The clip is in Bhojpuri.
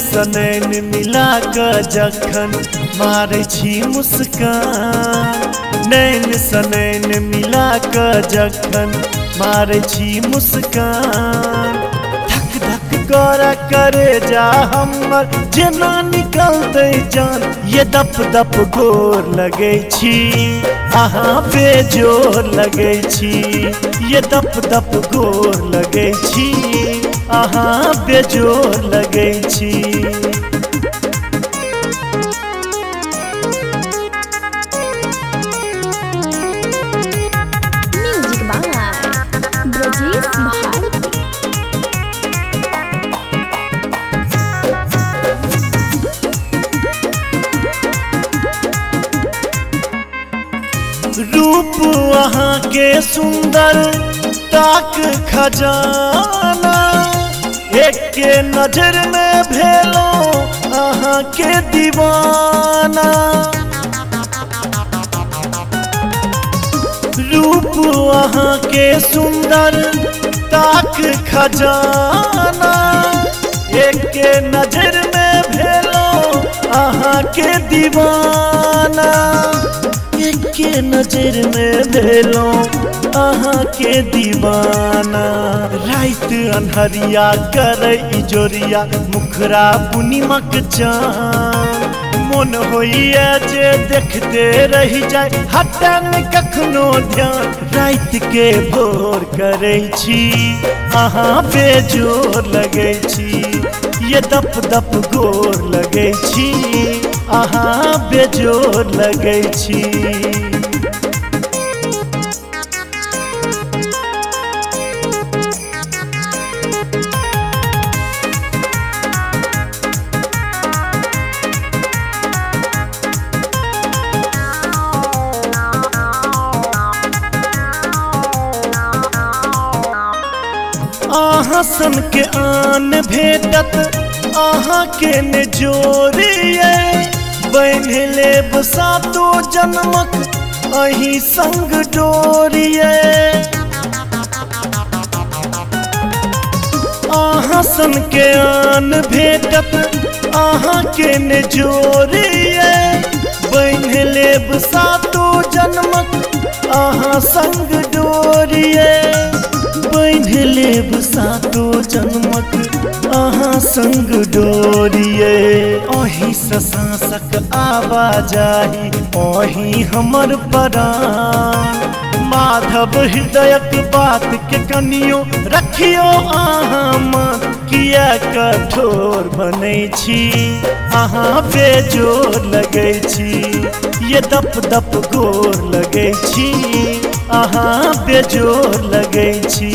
सँ नैन मिला कऽ जखन मारै छी मुस्कान, नैन सँ नैन मिला कऽ जखन मारै छी मुस्कान। धक धक करा करे जा हमर जेना निकलतै जान, ये दप दप गोर लगै छी अहाँ बेजोर लगै छी, ये दप दप गोर लगै छी अहाँ बेजोर लगै छी। म्यूजिक बाय ब्रजेश भारती। रूप अहाँ के सुंदर ताक खजाना, एक नजर में भेलो अहाँ के दीवाना। रूप अहाँ के सुंदर ताक खजाना, एक नजर में भेलो अहाँ के दीवाना। एक नजर में भेलो अहाँ के दीवाना। रात अन्हरिया करे इजोरिया मुखरा पूर्णिमाक चान, मन होइए जे देखते रही जाए हटन कखनो ध्यान। रात के भोर करे छी अहाँ बेजोर लगै छी, ये दप दप गोर लगै छी अहाँ बेजोर लगै छी। अहाँ सन के आन भेटत अहाँ के ने जोरिए, बान्हि लेब सातो जन्मक अहीं संग डोरिए। अहाँ सन के आन भेटत अहाँ के ने जोरिए, बान्हि लेब सातो जन्मक अहाँ संग डोरिए। बान्हि लेब सातो जन्मक अहाँ संग डोरिए। अहीं सँ सांसक आवाजाही अहीं हमर प्राण, माधव हृदयक बात के कनियो रखियो अहाँ मान। किया कठोर बनै छी अहाँ बेजोर लगै छी, ये दप दप गोर लगै छी अहाँ बेजोर लगै छी।